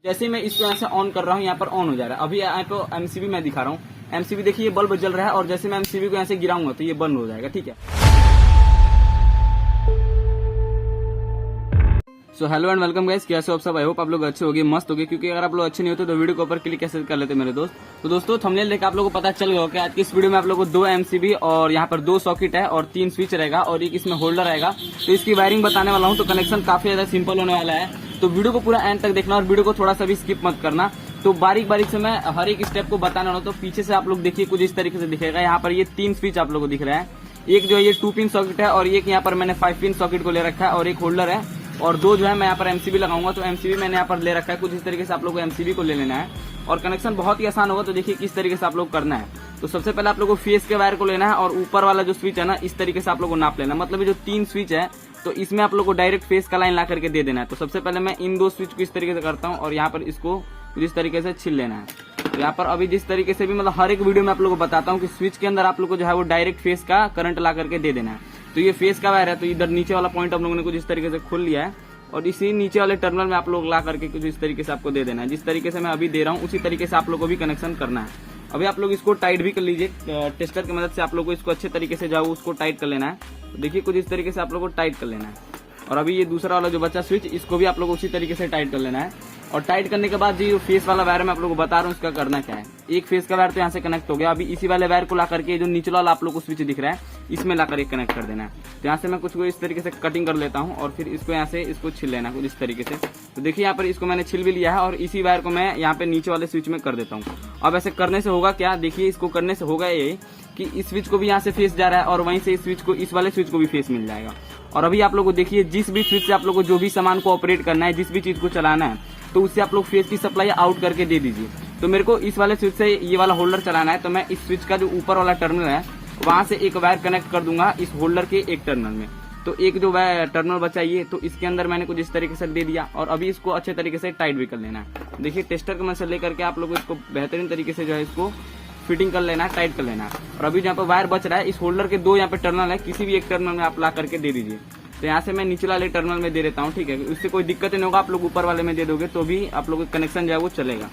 जैसे मैं इसको यहाँ से ऑन कर रहा हूँ, यहाँ पर ऑन हो जा रहा है। अभी यहाँ पे एमसीबी मैं दिखा रहा हूँ, एमसीबी देखिए ये बल्ब जल रहा है और जैसे मैं एमसीबी को यहाँ से गिराऊंगा तो ये बंद हो जाएगा। ठीक है। So hello and welcome guys, कैसे हो आप सब? आई होप आप लोग अच्छे होंगे, मस्त होंगे। क्योंकि अगर आप लोग अच्छे नहीं होते तो वीडियो के ऊपर क्लिक कैसे कर लेते मेरे दोस्त। तो दोस्तों थंबनेल देख आप लोगों को पता चल गया कि आज की इस वीडियो में आप लोगों को 2 एमसीबी और यहाँ पर 2 सॉकेट है और 3 स्विच रहेगा और एक इसमें होल्डर रहेगा। तो इसकी वायरिंग बताने वाला हूँ। तो कनेक्शन काफी ज्यादा सिंपल होने वाला है, तो वीडियो को पूरा एंड तक देखना और वीडियो को थोड़ा सा भी स्किप मत करना। तो बारीक बारीक से मैं हर एक स्टेप को बताने वाला हूँ। तो पीछे से आप लोग देखिए कुछ इस तरीके से दिखेगा। यहाँ पर ये 3 स्विच आप लोग को दिख रहा है। एक जो है ये 2 पिन सॉकेट है और एक यहाँ पर मैंने 5 पिन सॉकेट को ले रखा है और एक होल्डर है और 2 जो है मैं यहाँ पर एमसीबी लगाऊंगा। तो एमसीबी मैंने यहाँ पर ले रखा है। कुछ इस तरीके से आप लोग को एमसीबी को ले लेना है और कनेक्शन बहुत ही आसान होगा। तो देखिए किस तरीके से आप लोग करना है। तो सबसे पहले आप लोग को फेस के वायर को लेना है और ऊपर वाला जो स्विच है ना इस तरीके से आप लोग को नाप लेना है। मतलब ये जो 3 स्विच है तो इसमें आप लोग को डायरेक्ट फेस का लाइन ला करके दे देना है। तो सबसे पहले मैं इन 2 स्विच को इस तरीके से करता हूँ और यहाँ पर इसको जिस तरीके से छील लेना है। तो यहाँ पर अभी जिस तरीके से भी मतलब हर एक वीडियो में आप लोग को बताता हूँ कि स्विच के अंदर आप लोग को जो है वो डायरेक्ट फेस का करंट ला करके दे देना है। तो ये फेस का वायर है, तो इधर नीचे वाला पॉइंट हम लोगों ने कुछ इस तरीके से खोल लिया है और इसी नीचे वाले टर्मिनल में आप लोग ला करके कुछ इस तरीके से आपको दे देना है। जिस तरीके से मैं अभी दे रहा हूँ उसी तरीके से आप लोग को भी कनेक्शन करना है। अभी आप लोग इसको टाइट भी कर लीजिए, टेस्टर की मदद से आप लोग को इसको अच्छे तरीके से जाओ उसको टाइट कर लेना है। तो देखिए कुछ इस तरीके से आप लोग को टाइट कर लेना है। और अभी ये दूसरा वाला जो बचा स्विच इसको भी आप लोग उसी तरीके से टाइट कर लेना है। और टाइट करने के बाद जो फेस वाला वायर मैं आप लोग को बता रहा हूँ उसका करना क्या है। एक फेस का वायर तो यहाँ से कनेक्ट हो गया। अभी इसी वाले वायर को ला करके जो नीचे वाला आप लोग को स्विच दिख रहा है इसमें ला कर कनेक्ट कर देना है। तो यहाँ से मैं कुछ को इस तरीके से कटिंग कर लेता हूँ और फिर इसको यहाँ से इसको छिल लेना कुछ इस तरीके से। तो देखिए यहाँ पर इसको मैंने छिल भी लिया है और इसी वायर को मैं यहाँ पे नीचे वाले स्विच में कर देता हूँ। अब ऐसे करने से होगा क्या, देखिए इसको करने से होगा ये कि इस स्विच को भी यहाँ से फेस जा रहा है और वहीं से इस स्विच को इस वाले स्विच को भी फेस मिल जाएगा। और अभी आप लोग को देखिए जिस भी स्विच से आप लोग को जो भी सामान को ऑपरेट करना है, जिस भी चीज को चलाना है, तो उससे आप लोग फेस की सप्लाई आउट करके दे दीजिए। तो मेरे को इस वाले स्विच से ये वाला होल्डर चलाना है, तो मैं इस स्विच का जो ऊपर वाला टर्मिनल है वहां से एक वायर कनेक्ट कर दूंगा इस होल्डर के एक टर्मिनल में। तो एक जो वायर टर्मिनल बचा ये, तो इसके अंदर मैंने कुछ इस तरीके से दे दिया और अभी इसको अच्छे तरीके से टाइट भी कर लेना है। देखिए टेस्टर की मदद से लेकर के आप लोग इसको बेहतरीन तरीके से जो है इसको फिटिंग कर लेना है, टाइट कर लेना है। और अभी जहाँ पर वायर बच रहा है इस होल्डर के 2 यहाँ पे टर्मिनल है, किसी भी एक टर्मिनल में आप ला करके दे दीजिए। तो यहाँ से मैं नीचे वाले टर्मिनल में दे देता हूँ। ठीक है, उससे कोई दिक्कत नहीं होगा। आप लोग ऊपर वाले में दे दोगे तो भी आप लोग का कनेक्शन जो है वो चलेगा।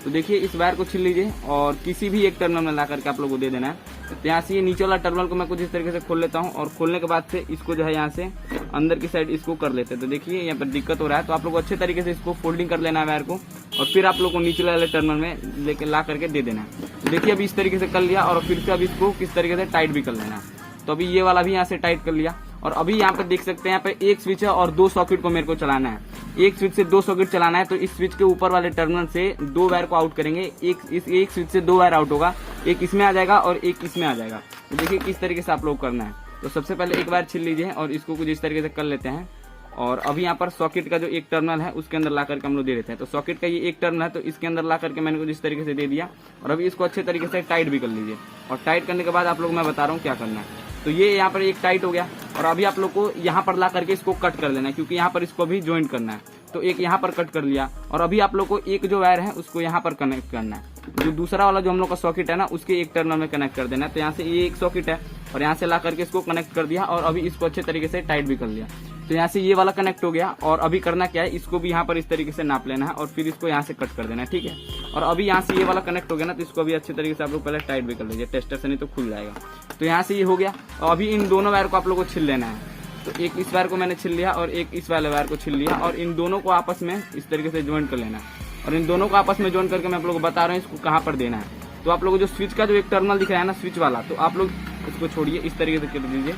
तो देखिए इस वायर को छील लीजिए और किसी भी एक टर्मिनल में ला करके आप लोग को दे देना है। तो यहाँ से ये नीचे वाला टर्मिनल को मैं कुछ इस तरीके से खोल लेता हूँ और खोलने के बाद से इसको जो है यहाँ से अंदर की साइड इसको कर लेते हैं। तो देखिए यहाँ पर दिक्कत हो रहा है, तो आप लोग अच्छे तरीके से इसको फोल्डिंग कर लेना है वायर को और फिर आप लोग को नीचे वाले टर्मिनल में लेके ला करके दे देना है। तो देखिए अभी इस तरीके से कर लिया और फिर से अब इसको किस तरीके से टाइट भी कर लेना है। तो अभी ये वाला भी यहाँ से टाइट कर लिया और अभी यहाँ पे देख सकते हैं यहाँ पे एक स्विच है और 2 सॉकेट को मेरे को चलाना है। एक स्विच से 2 सॉकेट चलाना है, तो इस स्विच के ऊपर वाले टर्मिनल से 2 वायर को आउट करेंगे। एक स्विच से 2 वायर आउट होगा, एक इसमें आ जाएगा और एक इसमें आ जाएगा। तो देखिए किस तरीके से आप लोग करना है। तो सबसे पहले एक वायर छील लीजिए और इसको कुछ इस तरीके से कर लेते हैं। और अभी यहाँ पर सॉकेट का जो एक टर्मिनल है उसके अंदर ला करके हम लोग दे देते हैं। तो सॉकेट का ये एक टर्मिनल है, तो इसके अंदर ला करके मैंने कुछ इस तरीके से दे दिया और अभी इसको अच्छे तरीके से टाइट भी कर लीजिए। और टाइट करने के बाद आप लोग मैं बता रहा हूँ क्या करना है। तो ये यहाँ पर एक टाइट हो गया और अभी आप लोग को यहाँ पर ला करके इसको कट कर लेना है, क्योंकि यहाँ पर इसको भी ज्वाइंट करना है। तो एक यहाँ पर कट कर लिया और अभी आप लोग को एक जो वायर है उसको यहाँ पर कनेक्ट करना है। जो दूसरा वाला जो हम लोग का सॉकेट है ना उसके एक टर्मिनल में कनेक्ट कर देना है। तो यहाँ से ये एक सॉकेट है और यहाँ से ला करके इसको कनेक्ट कर दिया और अभी इसको अच्छे तरीके से टाइट भी कर लिया। तो यहाँ से ये वाला कनेक्ट हो गया और अभी करना क्या है, इसको भी यहाँ पर इस तरीके से नाप लेना है और फिर इसको यहाँ से कट कर देना है। ठीक है, और अभी यहाँ से ये वाला कनेक्ट हो गया ना, तो इसको भी अच्छे तरीके से आप लोग पहले टाइट भी कर लीजिए, टेस्टर से नहीं तो खुल जाएगा। तो यहाँ से ये हो गया और अभी इन दोनों वायर को आप लोग को छिल लेना है। तो एक इस वायर को मैंने छिल लिया और एक इस वाले वायर को छिल लिया और इन दोनों को आपस में इस तरीके से ज्वाइंट कर लेना है। और इन दोनों को आपस में ज्वाइंट करके मैं आप लोग को बता रहा हूँ इसको कहाँ पर देना है। तो आप लोग जो स्विच का जो एक टर्मिनल दिख रहा है ना स्विच वाला, तो आप लोग इसको छोड़िए, इस तरीके से कर दीजिए।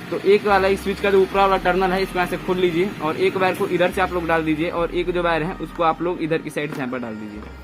तो एक वाला इस स्विच का जो ऊपर वाला टर्मिनल है इसको यहाँ से खोल लीजिए और एक वायर को इधर से आप लोग डाल दीजिए और एक जो वायर है उसको आप लोग इधर की साइड से यहाँ पर डाल दीजिए।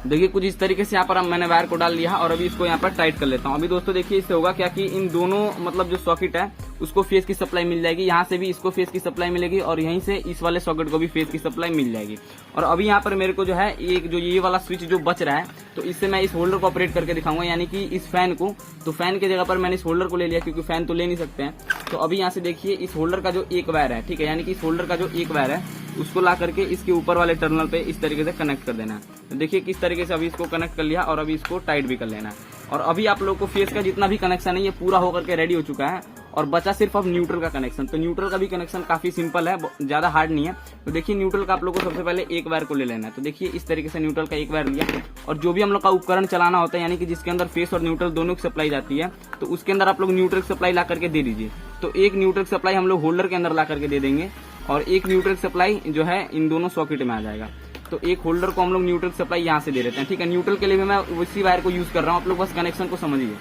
देखिए कुछ इस तरीके से यहाँ पर मैंने वायर को डाल लिया और अभी इसको यहाँ पर टाइट कर लेता हूँ। अभी दोस्तों देखिए इससे होगा क्या कि इन दोनों मतलब जो सॉकेट है उसको फेस की सप्लाई मिल जाएगी, यहाँ से भी इसको फेस की सप्लाई मिलेगी और यहीं से इस वाले सॉकेट को भी फेस की सप्लाई मिल जाएगी। और अभी यहाँ पर मेरे को जो है एक जो ये वाला स्विच जो बच रहा है, तो इससे मैं इस होल्डर को ऑपरेट करके दिखाऊंगा, यानी कि इस फैन को। तो फैन की जगह पर मैंने इस होल्डर को ले लिया क्योंकि फैन तो ले नहीं सकते हैं। तो अभी यहाँ से देखिए इस होल्डर का जो एक वायर है, ठीक है, यानी कि इस होल्डर का जो एक वायर है उसको ला करके इसके ऊपर वाले टर्मिनल पे इस तरीके से कनेक्ट कर देना है। तो देखिए किस तरीके से अभी इसको कनेक्ट कर लिया और अभी इसको टाइट भी कर लेना है। और अभी आप लोग को फेस का जितना भी कनेक्शन है ये पूरा होकर के रेडी हो चुका है और बचा सिर्फ अब न्यूट्रल का कनेक्शन। तो न्यूट्रल का भी कनेक्शन काफी सिंपल है, ज्यादा हार्ड नहीं है। तो देखिए न्यूट्रल का आप लोग को सबसे पहले एक वायर को ले लेना है। तो देखिए इस तरीके से न्यूट्रल का एक वायर लिया, और जो भी हम लोग का उपकरण चलाना होता है यानी कि जिसके अंदर फेस और न्यूट्रल दोनों की सप्लाई जाती है, तो उसके अंदर आप लोग न्यूट्रल सप्लाई ला करके दे दीजिए। तो एक न्यूट्रल सप्लाई हम लोग होल्डर के अंदर ला करके दे देंगे, और एक न्यूट्रल सप्लाई जो है इन दोनों सॉकेट में आ जाएगा। तो एक होल्डर को हम लोग न्यूट्रल सप्लाई यहाँ से दे देते हैं, ठीक है। न्यूट्रल के लिए भी मैं उसी वायर को यूज कर रहा हूँ, आप लोग बस कनेक्शन को समझिए।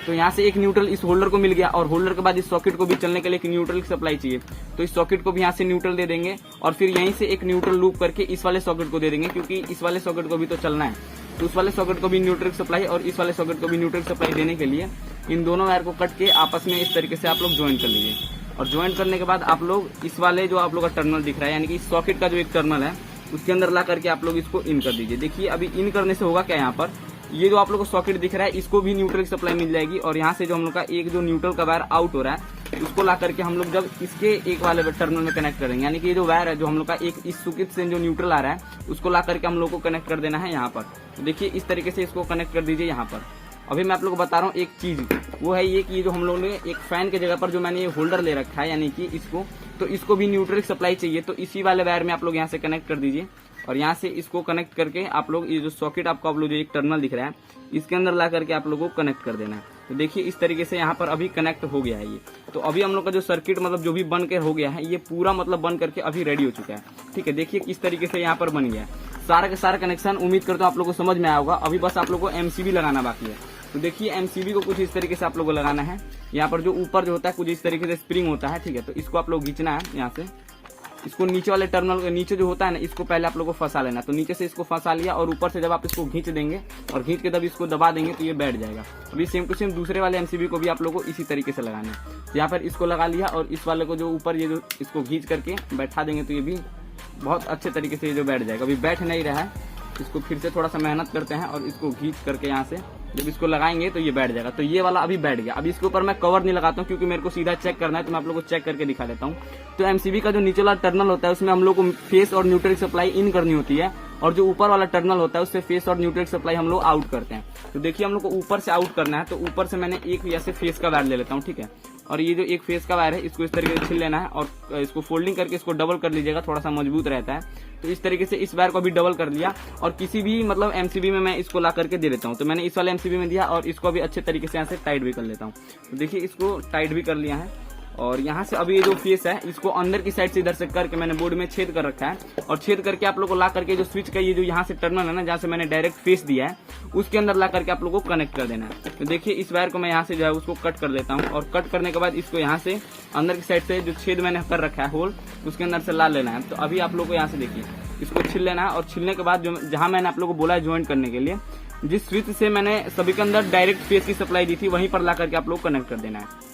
तो यहाँ से एक न्यूट्रल इस होल्डर को मिल गया, और होल्डर के बाद इस सॉकेट को भी चलने के लिए एक न्यूट्रल की सप्लाई चाहिए। तो इस सॉकेट को भी यहाँ से न्यूट्रल दे देंगे, और फिर यहीं से एक न्यूट्रल लूप करके इस वाले सॉकेट को दे देंगे, क्योंकि इस वाले सॉकेट को भी तो चलना है। तो उस वाले सॉकेट को भी न्यूट्रल सप्लाई और इस वाले सॉकेट को भी न्यूट्रल सप्लाई देने के लिए इन दोनों वायर को कट के आपस में इस तरीके से आप लोग ज्वाइन कर लीजिए। और ज्वाइन करने के बाद आप लोग इस वाले जो आप लोग का टर्मिनल दिख रहा है, यानी कि इस सॉकेट का जो एक टर्मिनल है उसके अंदर ला करके आप लोग इसको इन कर दीजिए। देखिए अभी इन करने से होगा क्या, यहाँ पर ये जो आप लोग को सॉकेट दिख रहा है इसको भी न्यूट्रल की सप्लाई मिल जाएगी, और यहाँ से जो हम लोग का एक जो न्यूट्रल का वायर आउट हो रहा है उसको ला करके हम लोग जब इसके एक वाले टर्मिनल में कनेक्ट करेंगे, यानी कि ये जो वायर है जो हम लोग का एक इस सॉकेट से जो न्यूट्रल आ रहा है उसको ला करके हम लोग को कनेक्ट कर देना है यहाँ पर। तो देखिए इस तरीके से इसको कनेक्ट कर दीजिए यहाँ पर। अभी मैं आप लोग को बता रहा हूँ एक चीज, वो है ये कि जो हम लोगों ने एक फैन के जगह पर जो मैंने ये होल्डर ले रखा है, यानी कि इसको, तो इसको भी न्यूट्रल सप्लाई चाहिए। तो इसी वाले वायर में आप लोग यहाँ से कनेक्ट कर दीजिए, और यहाँ से इसको कनेक्ट करके आप लोग ये जो सॉकेट आपको आप लोग जो एक टर्मिनल दिख रहा है इसके अंदर ला करके आप लोगों को कनेक्ट कर देना है। तो देखिए इस तरीके से यहाँ पर अभी कनेक्ट हो गया है ये। तो अभी हम लोग का जो सर्किट मतलब जो भी बन कर हो गया है ये पूरा मतलब बन करके अभी रेडी हो चुका है, ठीक है। देखिए किस तरीके से यहाँ पर बन गया है सारा का सारा कनेक्शन। उम्मीद करता हूँ आप लोग को समझ में आया होगा। अभी बस आप लोग को एमसीबी लगाना बाकी है। तो देखिए एमसीबी को कुछ इस तरीके से आप लोग को लगाना है। यहाँ पर जो ऊपर जो होता है कुछ इस तरीके से स्प्रिंग होता है, ठीक है। तो इसको आप लोग खींचना है यहाँ से, इसको नीचे वाले टर्मिनल के नीचे जो होता है ना इसको पहले आप लोग को फंसा लेना। तो नीचे से इसको फंसा लिया, और ऊपर से जब आप इसको खींच देंगे और खींच के जब इसको दबा देंगे तो ये बैठ जाएगा। अभी सेम टू सेम दूसरे वाले एमसीबी को भी आप लोग को इसी तरीके से लगाना है। यहाँ पर इसको लगा लिया, और इस वाले को जो ऊपर ये जो इसको खींच करके बैठा देंगे तो ये भी बहुत अच्छे तरीके से ये जो बैठ जाएगा। अभी बैठ नहीं रहा है, इसको फिर से थोड़ा सा मेहनत करते हैं, और इसको खींच करके यहाँ से जब इसको लगाएंगे तो ये बैठ जाएगा। तो ये वाला अभी बैठ गया। अभी इसके ऊपर मैं कवर नहीं लगाता हूँ क्योंकि मेरे को सीधा चेक करना है, तो मैं आप लोग को चेक करके दिखा देता हूँ। तो एमसीबी का जो नीचे वाला टर्मिनल होता है उसमें हम लोग को फेस और न्यूट्रल सप्लाई इन करनी होती है, और जो ऊपर वाला टर्मिनल होता है उससे फेस और न्यूट्रल सप्लाई हम लोग आउट करते हैं। तो देखिए हम लोग को ऊपर से आउट करना है, तो ऊपर से मैंने एक ऐसे फेस का वायर ले लेता हूँ, ठीक है। और ये जो एक फेस का वायर है इसको इस तरीके से छील लेना है, और इसको फोल्डिंग करके इसको डबल कर लीजिएगा, थोड़ा सा मजबूत रहता है। तो इस तरीके से इस वायर को भी डबल कर लिया, और किसी भी मतलब एमसीबी में मैं इसको ला करके दे देता हूँ। तो मैंने इस वाले एमसीबी में दिया, और इसको भी अच्छे तरीके से यहाँ से टाइट भी कर लेता हूँ। तो देखिए इसको टाइट भी कर लिया है, और यहाँ से अभी ये जो फेस है इसको अंदर की साइड से इधर से करके मैंने बोर्ड में छेद कर रखा है, और छेद करके आप लोग को ला करके जो स्विच का ये जो यहाँ से टर्मिनल है ना जहाँ से मैंने डायरेक्ट फेस दिया है उसके अंदर ला करके आप लोग को कनेक्ट कर देना है। तो देखिए इस वायर को मैं यहाँ से जो है उसको कट कर लेता हूँ, और कट करने के बाद इसको यहाँ से अंदर की साइड से जो छेद मैंने कर रखा है होल उसके अंदर से ला लेना है। तो अभी आप लोग को यहाँ से देखिए इसको छील लेना है, और छीलने के बाद जो जहाँ मैंने आप लोग को बोला है ज्वाइन करने के लिए, जिस स्विच से मैंने सभी के अंदर डायरेक्ट फेस की सप्लाई दी थी वहीं पर ला करके आप लोग कनेक्ट कर देना है।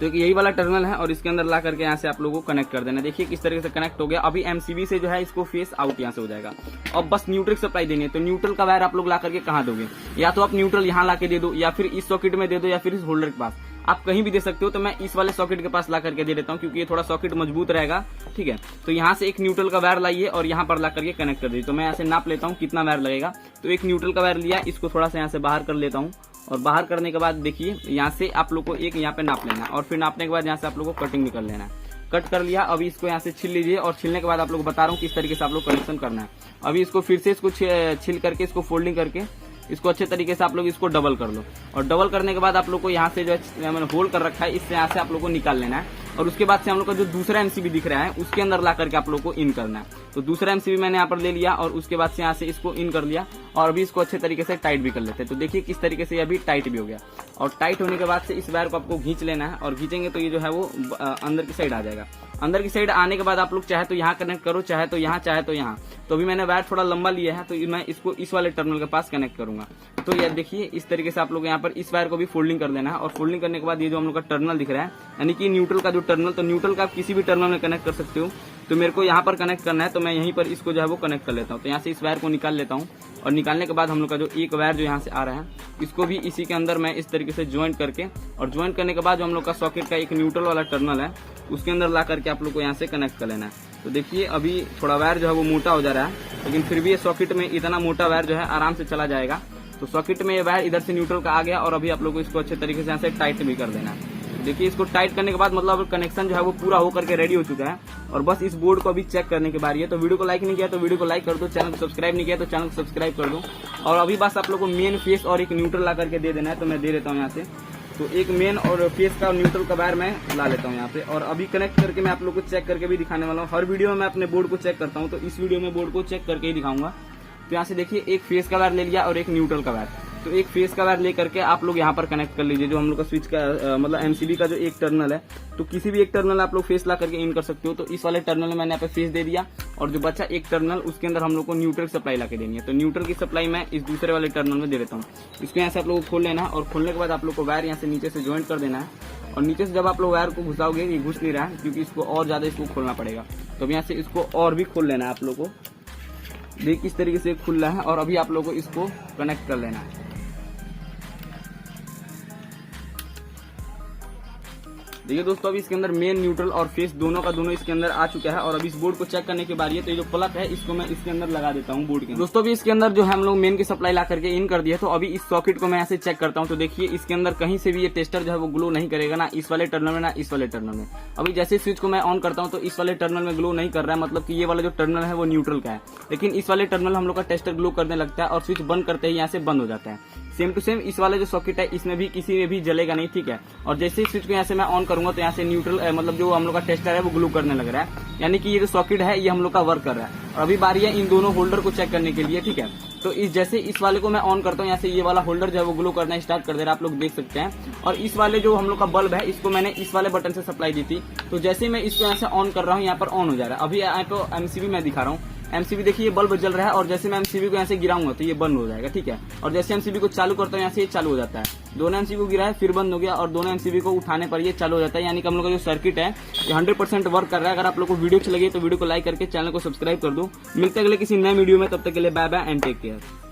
तो यही वाला टर्मिनल है, और इसके अंदर ला करके यहाँ से आप लोगों को कनेक्ट कर देना। देखिए किस तरीके से कनेक्ट हो गया। अभी एमसीबी से जो है इसको फेस आउट यहाँ से हो जाएगा। अब बस न्यूट्रल सप्लाई देनी है। तो न्यूट्रल का वायर आप लोग ला करके कहाँ दोगे, या तो आप न्यूट्रल यहाँ ला के दे दो, या फिर इस सॉकेट में दे दो, या फिर इस होल्डर के पास, आप कहीं भी दे सकते हो। तो मैं इस वाले सॉकेट के पास ला करके दे देता हूँ क्योंकि ये थोड़ा सॉकेट मजबूत रहेगा, ठीक है। तो यहाँ से एक न्यूट्रल का वायर लाइए और यहाँ पर ला करके कनेक्ट कर दीजिए। तो मैं यहाँ से नाप लेता हूँ कितना वायर लगेगा। तो एक न्यूट्रल का वायर लिया, इसको थोड़ा सा यहाँ से बाहर कर लेता हूँ, और बाहर करने के बाद देखिए यहाँ से आप लोग को एक यहाँ पे नाप लेना है, और फिर नापने के बाद यहाँ से आप लोग को कटिंग निकल लेना है। कट कर लिया, अभी इसको यहाँ से छील लीजिए, और छीलने के बाद आप लोग को बता रहा हूँ किस तरीके से आप लोग कनेक्शन करना है। अभी इसको फिर से इसको छील करके इसको फोल्डिंग करके इसको अच्छे तरीके से आप लोग इसको डबल कर लो, और डबल करने के बाद आप लोग को यहाँ से जो है मैंने होल्ड कर रखा है इससे यहाँ से आप लोग को निकाल लेना है, और उसके बाद से हम लोग का जो दूसरा एमसीबी दिख रहा है उसके अंदर ला करके आप लोग को इन करना है। तो दूसरा एमसीबी मैंने यहाँ पर ले लिया, और उसके बाद से यहाँ से इसको इन कर लिया, और अभी इसको अच्छे तरीके से टाइट भी कर लेते हैं। तो देखिए किस तरीके से अभी टाइट भी हो गया, और टाइट होने के बाद से इस वायर को आपको खींच लेना है, और खींचेंगे तो ये जो है वो अंदर की साइड आ जाएगा। अंदर की साइड आने के बाद आप लोग चाहे तो यहाँ कनेक्ट करो, चाहे तो यहाँ, चाहे तो यहाँ। तो अभी मैंने वायर थोड़ा लंबा लिया है, तो मैं इसको इस वाले टर्मिनल के पास कनेक्ट करूंगा। तो ये देखिए इस तरीके से आप लोग यहाँ पर इस वायर को भी फोल्डिंग कर देना है, और फोल्डिंग करने के बाद ये जो हम लोग का टर्मिनल दिख रहा है यानी कि न्यूट्रल का जो टर्मिनल, तो न्यूट्रल का आप किसी भी टर्मिनल में कनेक्ट कर सकते हो। तो मेरे को यहाँ पर कनेक्ट करना है, तो मैं यहीं पर इसको जो है वो कनेक्ट कर लेता हूँ। तो यहाँ से इस वायर को निकाल लेता हूँ, और निकालने के बाद हम लोग का जो एक वायर जो यहाँ से आ रहा है इसको भी इसी के अंदर मैं इस तरीके से ज्वाइंट करके, और ज्वाइंट करने के बाद जो हम लोग का सॉकेट का एक न्यूट्रल वाला टर्मिनल है उसके अंदर ला करके आप लोग को यहाँ से कनेक्ट कर लेना है। तो देखिए अभी थोड़ा वायर जो है वो मोटा हो जा रहा है, लेकिन फिर भी ये सॉकेट में इतना मोटा वायर जो है आराम से चला जाएगा। तो सॉकेट में ये वायर इधर से न्यूट्रल का आ गया, और अभी आप लोग को इसको अच्छे तरीके से यहाँ से टाइट भी कर देना है। देखिए इसको टाइट करने के बाद मतलब कनेक्शन जो है वो पूरा होकर के रेडी हो चुका है और बस इस बोर्ड को अभी चेक करने की बारी है। तो वीडियो को लाइक नहीं किया तो वीडियो को लाइक कर दो, चैनल को सब्सक्राइब नहीं किया तो चैनल को सब्सक्राइब कर दो। और अभी बस आप लोग को मेन फेस और एक न्यूट्रल ला करके दे देना है, तो मैं दे देता हूँ यहाँ से। तो एक मेन और फेस का न्यूट्रल का वायर मैं ला लेता हूँ यहाँ पे और अभी कनेक्ट करके मैं आप लोग को चेक करके भी दिखाने वाला हूँ। हर वीडियो में मैं अपने बोर्ड को चेक करता हूँ, तो इस वीडियो में बोर्ड को चेक करके ही दिखाऊंगा। तो यहाँ से देखिए एक फेस का वायर ले लिया और एक न्यूट्रल का वायर। तो एक फेस का वायर ले करके आप लोग यहाँ पर कनेक्ट कर लीजिए, जो हम लोग का स्विच का मतलब एमसीबी का जो एक टर्मिनल है। तो किसी भी एक टर्मिनल आप लोग फेस ला करके इन कर सकते हो। तो इस वाले टर्मिनल में मैंने यहाँ पे फेस दे दिया और जो बचा एक टर्मिनल उसके अंदर हम लोग को न्यूट्रल सप्लाई ला के देनी है। तो न्यूट्रल की सप्लाई मैं इस दूसरे वाले टर्मिनल में दे देता हूँ। इसको यहाँ से आप लोग को खोल लेना है और खोलने के बाद आप लोग को वायर यहाँ से नीचे से ज्वाइंट कर देना है। और नीचे से जब आप लोग वायर को घुसाओगे, ये घुस नहीं रहा है क्योंकि इसको और ज्यादा इसको खोलना पड़ेगा। तो अब यहाँ से इसको और भी खोल लेना है आप लोग को। देखिए किस तरीके से खुल रहा है और अभी आप लोग को इसको कनेक्ट कर लेना है। देखिए दोस्तों अभी इसके अंदर मेन न्यूट्रल और फेस दोनों का दोनों इसके अंदर आ चुका है और अभी इस बोर्ड को चेक करने की बारी है। तो ये जो प्लग है इसको मैं इसके अंदर लगा देता हूँ बोर्ड के। दोस्तों अभी इसके अंदर जो है हम लोग मेन की सप्लाई ला करके इन कर दिया। तो अभी इस सॉकेट को मैं ऐसे चेक करता हूँ। तो देखिए इसके अंदर कहीं से भी ये टेस्टर जो है वो ग्लो नहीं करेगा, ना इस वाले टर्मिनल में ना इस वाले टर्मिनल में। अभी जैसे स्विच को मैं ऑन करता हूँ तो इस वाले टर्मिनल में ग्लो नहीं कर रहा है, मतलब कि ये वाला जो टर्मिनल है वो न्यूट्रल का है। लेकिन इस वाले टर्मिनल हम लोग का टेस्टर ग्लो करने लगता है और स्विच बंद करते ही यहाँ से बंद हो जाता है। सेम टू सेम इस वाला जो सॉकेट है इसमें भी किसी में भी जलेगा नहीं, ठीक है। और जैसे ही स्विच को यहाँ से मैं ऑन करूंगा तो यहाँ से न्यूट्रल मतलब जो हम लोग का टेस्टर है वो ग्लो करने लग रहा है, यानी कि ये जो सॉकेट है ये हम लोग का वर्क कर रहा है। और अभी बारी है इन दोनों होल्डर को चेक करने के लिए, ठीक है। तो इस जैसे इस वाले को मैं ऑन करता हूँ, यहाँ से ये वाला होल्डर जो है वो ग्लो करना स्टार्ट कर दे रहा है, आप लोग देख सकते हैं। और इस वाले जो हम लोग का बल्ब है इसको मैंने इस वाले बटन से सप्लाई दी थी। तो जैसे ही मैं इसको यहाँ से ऑन कर रहा हूँ यहाँ पर ऑन हो जा रहा है। अभी यहाँ पे एमसीबी मैं दिखा रहा हूँ, एमसीबी देखिए ये बल्ब जल रहा है और जैसे मैं एमसीबी को यहाँ से गिराऊंगा तो ये बंद हो जाएगा, ठीक है। और जैसे एमसीबी को चालू करता हूँ यहाँ से ये चालू हो जाता है। दोनों एमसीबी को गिराया फिर बंद हो गया और दोनों एमसीबी को उठाने पर ये चालू हो जाता है, यानी कि हम लोग का जो सर्किट है ये 100% वर्क कर रहा है। अगर आप लोग को वीडियो अच्छी लगी तो वीडियो को लाइक करके चैनल को सब्सक्राइब कर दो। मिलते हैं अगले किसी नए वीडियो में, तब तक के लिए bye bye and take care.